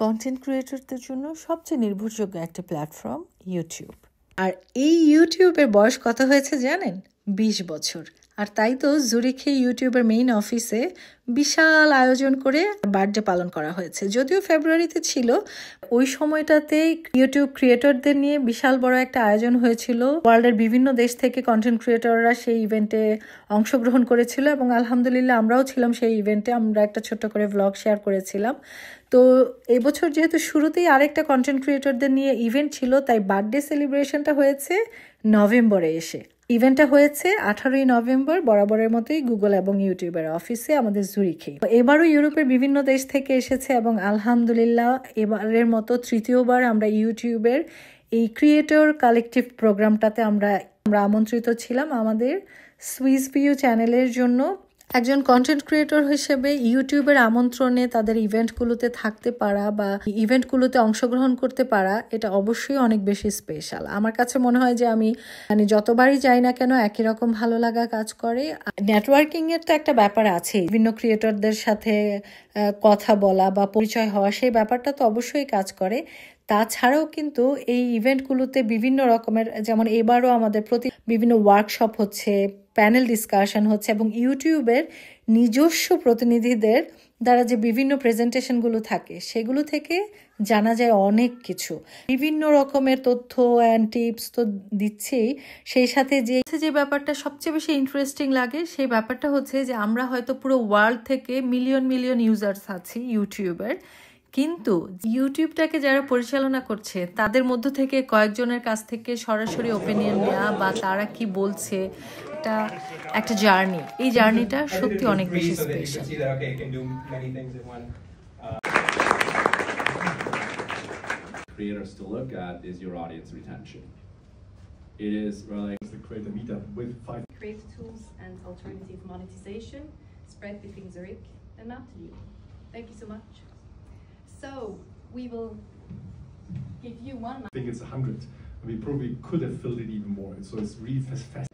Content ক্রিয়েটরদের জন্য সবচেয়ে নির্ভরযোগ্য একটা প্ল্যাটফর্ম ইউটিউব। আর এই ইউটিউবের বয়স কত হয়েছে জানেন? 20 বছর। আর তাই তো জুরিখে ইউটিউবের মেইন অফিসে বিশাল আয়োজন করে বার্থডে পালন করা হয়েছে। যদিও ফেব্রুয়ারিতে ছিল, ওই সময়টাতে ইউটিউব ক্রিয়েটরদের নিয়ে বিশাল বড় একটা আয়োজন হয়েছিল। ওয়ার্ল্ডের বিভিন্ন দেশ থেকে কন্টেন্ট ক্রিয়েটররা সেই ইভেন্টে অংশগ্রহণ করেছিল এবং আলহামদুলিল্লাহ আমরাও ছিলাম সেই ইভেন্টে। আমরা একটা ছোট্ট করে ভ্লগ শেয়ার করেছিলাম। তো এবছর যেহেতু শুরুতেই আরেকটা কন্টেন্ট ক্রিয়েটরদের নিয়ে ইভেন্ট ছিল, তাই বার্থডে সেলিব্রেশনটা হয়েছে নভেম্বরে এসে। ইভেন্টটা হয়েছে 18ই নভেম্বর, বরাবরের মতোই গুগল এবং ইউটিউবের অফিসে আমাদের জুরিখে। এবারও ইউরোপের বিভিন্ন দেশ থেকে এসেছে এবং আলহামদুলিল্লাহ এবারের মতো তৃতীয়বার আমরা ইউটিউবের এই ক্রিয়েটর কালেকটিভ প্রোগ্রামটাতে আমরা আমন্ত্রিত ছিলাম আমাদের সুইস ভিউ চ্যানেলের জন্য। একজন কন্টেন্ট ক্রিয়েটর হিসেবে ইউটিউবের আমন্ত্রণে তাদের ইভেন্টগুলোতে থাকতে পারা বা ইভেন্টগুলোতে অংশগ্রহণ করতে পারা, এটা অবশ্যই অনেক বেশি স্পেশাল। আমার কাছে মনে হয় যে আমি যতবারই যাই না কেন একই রকম ভালো লাগা কাজ করে। নেটওয়ার্কিং এর তো একটা ব্যাপার আছে, বিভিন্ন ক্রিয়েটরদের সাথে কথা বলা বা পরিচয় হওয়া, সেই ব্যাপারটা তো অবশ্যই কাজ করে। তাছাড়াও কিন্তু এই ইভেন্টগুলোতে বিভিন্ন রকমের, যেমন এবারও আমাদের বিভিন্ন ওয়ার্কশপ হচ্ছে, প্যানেল ডিসকাশন হচ্ছে এবং ইউটিউবের নিজস্ব প্রতিনিধিদের দ্বারা যে বিভিন্ন প্রেজেন্টেশনগুলো থাকে সেগুলো থেকে জানা যায় অনেক কিছু। বিভিন্ন রকমের তথ্য অ্যান্ড টিপস তো দিচ্ছেই, সেই সাথে যে ব্যাপারটা সবচেয়ে বেশি ইন্টারেস্টিং লাগে সেই ব্যাপারটা হচ্ছে যে আমরা হয়তো পুরো ওয়ার্ল্ড থেকে মিলিয়ন মিলিয়ন ইউজার্স আছি ইউটিউবের, কিন্তু ইউটিউবটাকে যারা পরিচালনা করছে তাদের মধ্য থেকে কয়েকজনের কাছ থেকে সরাসরি ওপিনিয়ন নেওয়া বা তারা কি বলছে, একটা জার্নি। এই জার্নিটা সত্যি অনেক বেশি special. Creators to look at is your audience retention. It is like the creator meetup with 5 creative tools and alternative monetization spread between Zurich and Matthew. Thank you so much. So we will give you one. I think it's 100. We probably could have filled it even more. So it's really fascinating.